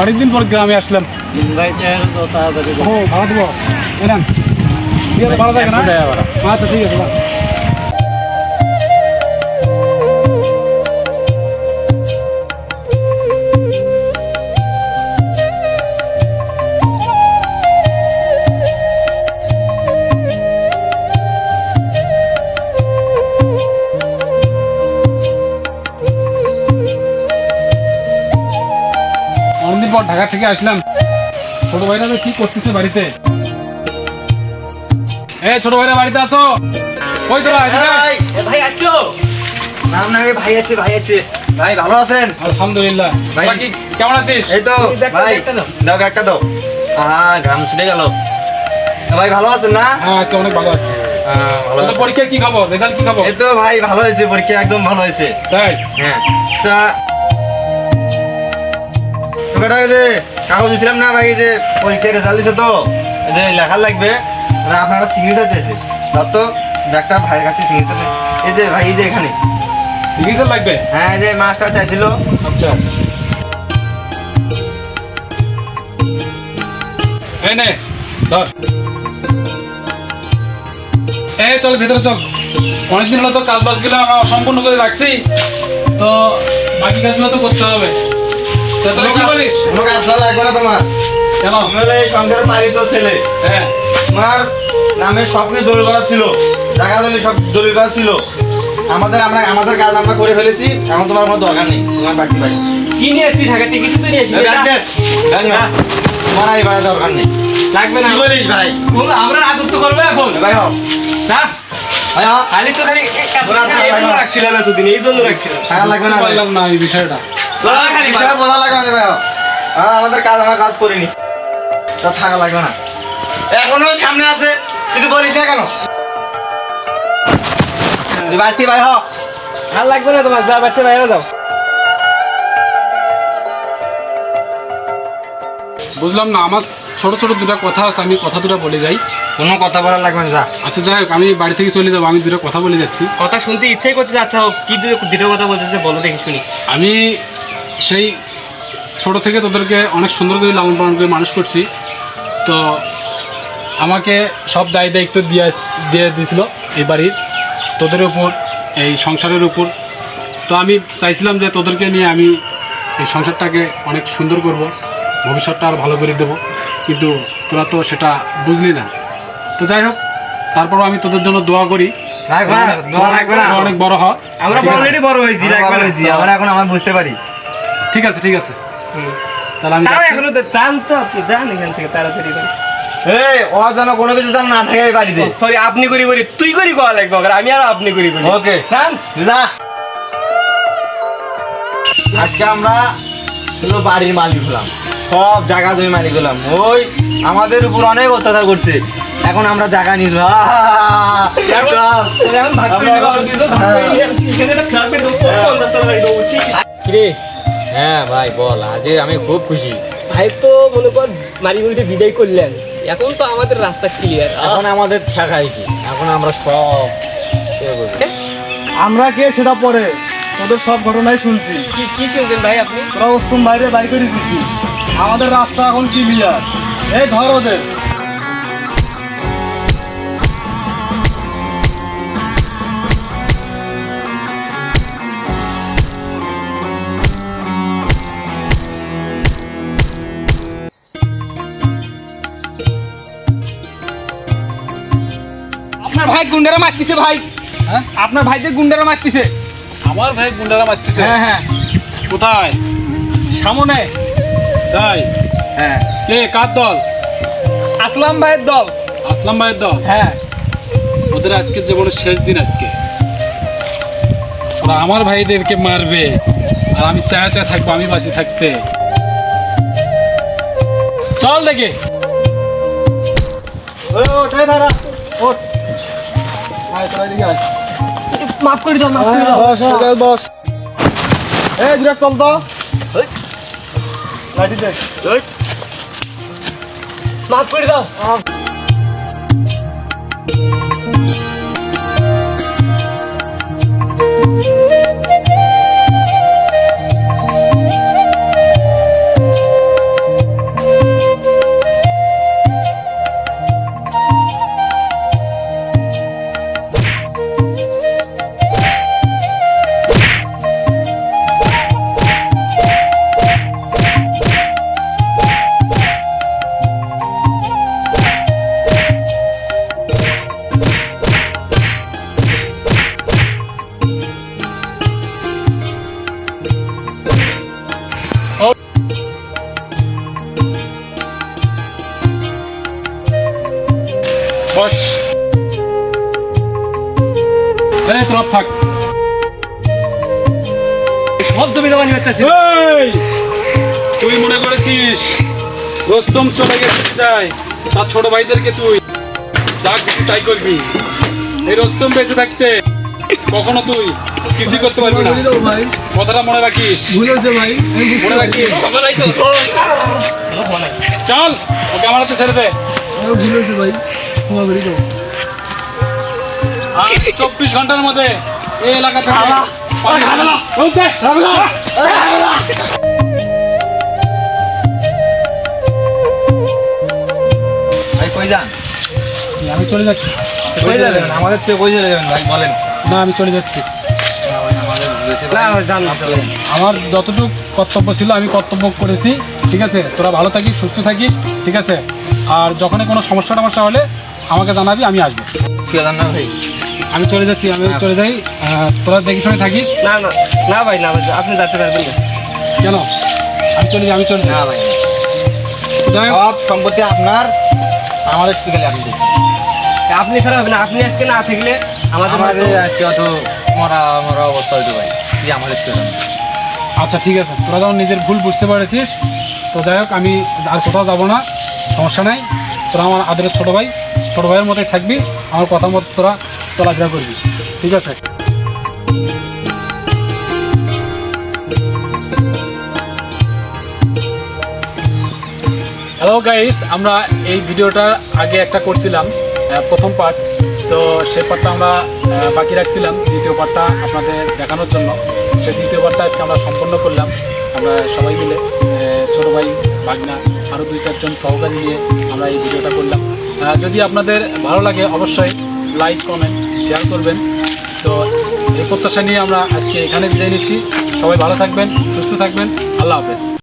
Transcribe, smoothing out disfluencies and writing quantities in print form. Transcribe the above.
অনেকদিন পর গ্রামে আসলাম। ভাড়া দেবো ভাড়া থাকে না? আচ্ছা ঠিক আছে। অনেকদিন পর ঢাকা থেকে আসলাম। ছোট ভাইরা কি করতেছে বাড়িতে? ছোট ভাইরা বাড়িতে আছো? কই তোরা? ভাই আছো? নাম না ভাই আছে, ভাই আছে। ভাই ভালো আছেন? আলহামদুলিল্লাহ। ভাই কি কেমন আছিস? এই তো ভাই, দাও একটা দাও। ঘাম ছুটে গেল। ভাই ভালো আছেন না? হ্যাঁ আছি, অনেক ভালো আছি। ভালো তোর আছি। পরীক্ষার কি খবর? রেজাল্ট কি খবর? এই তো ভাই ভালো হয়েছে, পরীক্ষা একদম ভালো হয়েছে। তাই? হ্যাঁ আচ্ছা, তোকে যে কাগজ দিয়েছিলাম না ভাই, যে পরীক্ষার রেজাল্ট দিছে তো, এই যে লেখা লাগবে, আপনারা সিগনেচার চাইছে। তার তো একটা ভাইয়ের কাছে সিগনেচার, এই যে ভাই, এই যে এখানে সিগনেচার লাগবে? হ্যাঁ, এই যে মাস্টার চাইছিল। আচ্ছা এই নে ধর। চল ভেতরে চল। অনেকদিন হলো তো কাজ বাজগুলো আমরা অসম্পূর্ণ করে রাখছি, তো বাকি কাজগুলো তো করতে হবে। তা তোরা কি বলিস? কোনো কাজ ভালো লাগবে না তোমার? কেন? আমার এই সংসারের পালিত ছেলে, হ্যাঁ তোমার নামে সব কিছু দলিল করা ছিল, টাকা দলিল সব দলিল করা ছিল। আমাদের কাজ আমরা করে ফেলেছি, এখন তোমার কোনো দরকার নেই। তোমার বাকি ভাই কি নিয়েছি ঢাকা থেকে? কিছু তো নিয়েছি তোমার এই ভাই দরকার নেই, লাগবে না। কি বলিস ভাই? আমরা রাজত্ব করবো এখন ভাই হোক না, ভাই হোক, খালি তো খালি রাখছিলাম এতদিন, এই জন্য রাখছিলাম। টাকা লাগবে না ভাই, পারলাম না এই বিষয়টা। খালি বিষয় বলা লাগবে না ভাই হোক। আমাদের কাজ আমরা কাজ করিনি, তো থাকা লাগবে না। এখনো সামনে আছে, কিছু বলিস না কেন? বাড়তি ভাই হোক, আর লাগবে না তোমার, যা বাচ্চা বাইরে যাও। বুঝলাম না, আমার ছোট ছোট দুটা কথা আছে, আমি কথা দুটা বলে যাই। কোনো কথা বলা লাগবে না, যা। আচ্ছা যাই হোক, আমি বাড়ি থেকে চলে যাবো, আমি দুটা কথা বলে যাচ্ছি। কথা শুনতে ইচ্ছাই করতে যাচ্ছে, কি দুটো কথা বলতেছে বলো দেখি শুনি। আমি সেই ছোট থেকে তোদেরকে অনেক সুন্দর করে লালন পালন করে মানুষ করছি, তো আমাকে সব দায় দায়িত্ব দিয়ে দিয়েছিল এই বাড়ির, তোদের উপর, এই সংসারের উপর। তো আমি চাইছিলাম যে তোদেরকে নিয়ে আমি এই সংসারটাকে অনেক সুন্দর করব, ভবিষ্যৎটা আর ভালো করে দেবো, কিন্তু তোরা তো সেটা বুঝলি না। তো যাই হোক, তারপরও আমি তোদের জন্য দোয়া করি, অনেক বড় হ। আমরা অলরেডি বড় হয়েছি, আমরা এখন আমার বুঝতে পারি। ঠিক আছে ঠিক আছে, তাহলে আমি তাও যাচ্ছি। এখনো তো জান, তো আপনি যান এখান থেকে তাড়াতাড়ি করে। এই ও যেন কোনো কিছু যেন না থাকে এই বাড়িতে। সরি, আপনি করি বলি, তুই করি করা লাগবে, আমি আর আপনি করি বলি। ওকে জান যা। আজকে আমরা শুধু বাড়ির মালিক হলাম, সব জায়গা জমি মালিক হলাম। ওই আমাদের উপর অনেক অত্যাচার করছে, এখন আমরা জায়গা নিলাম। এখন ভাগ করে নেবো, এখানে একটা ফ্ল্যাটের দাম 50 টাকা দাম উঠছে। কিরে হ্যাঁ ভাই বল, আজ আমি খুব খুশি। ভাই তো মনে কর মারি বলতে বিদায় করলেন, এখন তো আমাদের রাস্তা ক্লিয়ার। এখন আমাদের ঠেকাই কি, এখন আমরা সব আমরা কে সেটা পরে, তোদের সব ঘটনাই শুনছি। কি শুনছেন ভাই আপনি? তোরা ওস্তুম বাইরে বাই করে দিচ্ছি, আমাদের রাস্তা এখন ক্লিয়ার। এই ধর ওদের। আপনার ভাই গুন্ডারা মারতেছে ভাই। হ্যাঁ? আপনার ভাইদের গুন্ডারা মারতেছে। আমার ভাই গুন্ডারা মারতেছে? হ্যাঁ হ্যাঁ, কোথায়? সামনে। তাই? হ্যাঁ, কে, কার দল? আসলাম ভাইয়ের দল। আসলাম ভাইয়ের দল? হ্যাঁ, ওদের আজকে জীবনের শেষ দিন আজকে, ওরা আমার ভাইদেরকে মারবে, আর আমি চায়া চায়া থাকবো আমি বাঁচি থাকতে। চল দেখে। ওঠাই ধারা ওঠ। আয় তোরা এদিকে আয়। মাফ করে দাও, মাফ করে দাও। বস বস। এই ডিরেক্ট চল তো। লাঠি দে। মাফ করে দাও। এই তোরা থাক। সব জমি জমা নিয়ে যাচ্ছে এই, তুই মনে করেছিস রোস্তম চলে গেছে তাই তার ছোট ভাইদেরকে তুই যা কিছু তাই করবি? এই রোস্তম বেঁচে থাকতে কখনো তুই কিছুই করতে পারবি না, ভুলে যাও ভাই, কথাটা মনে রাখিস। ভুলে হয়েছে ভাই, আমি বুঝতে মনে রাখিস। চল ওকে আমার হাতে ছেড়ে দে। আমি ভুলে হয়েছে ভাই, ক্ষমা করে দাও। আর 24 ঘন্টার মধ্যে এই এলাকা থেকে পানি বলতে ভাই কই যান? আমি চলে যাচ্ছি। কই যাবেন? আমাদের থেকে কই চলে যাবেন ভাই বলেন? না আমি চলে যাচ্ছি। না যান না চলেন। আমার যতটুকু কর্তব্য ছিল আমি কর্তব্য করেছি, ঠিক আছে? তোরা ভালো থাকিস, সুস্থ থাকিস, ঠিক আছে? আর যখনই কোনো সমস্যা টমস্যা হলে আমাকে জানাবি, আমি আসবো। ঠিক আছে না ভাই? আমি চলে যাচ্ছি, আমি চলে যাই। তোরা দেখে শুনে থাকিস। না না না ভাই না ভাই, আপনি যাতে পারবেন না। কেন? আমি চলে যাই, আমি চলে না যাই। ভাই, যাই হোক, সব সম্পত্তি আপনার, আমাদের থেকে আপনি দেখুন। আপনি ছাড়া হবে না, আপনি আজকে না থাকলে আমাদের আমাদের আজকে অত মরা মরা অবস্থা হইতে ভাই, কি আমাদের থেকে জানেন? আচ্ছা ঠিক আছে, তোরা যখন নিজের ভুল বুঝতে পেরেছিস, তো যাই হোক আমি আর কোথাও যাবো না, সমস্যা নাই। তোরা আমার আদরের ছোটো ভাই, ছোটো ভাইয়ের মতোই থাকবি, আমার কথা মতো তোরা চলাফেরা করবি, ঠিক আছে? হ্যালো গাইস, আমরা এই ভিডিওটা আগে একটা করছিলাম, প্রথম পার্ট। তো সেই পার্টটা আমরা বাকি রাখছিলাম দ্বিতীয় পার্টটা আপনাদের দেখানোর জন্য। সেই দ্বিতীয় পার্টটা আজকে আমরা সম্পন্ন করলাম, আমরা সবাই মিলে, ছোটো ভাই, ভাগনা, আরও 2-4 জন সহকারী নিয়ে আমরা এই ভিডিওটা করলাম। যদি আপনাদের ভালো লাগে অবশ্যই লাইক, কমেন্ট, শেয়ার করবেন। তো এই প্রত্যাশা নিয়ে আমরা আজকে এখানে বিদায় নিচ্ছি। সবাই ভালো থাকবেন, সুস্থ থাকবেন। আল্লাহ হাফেজ।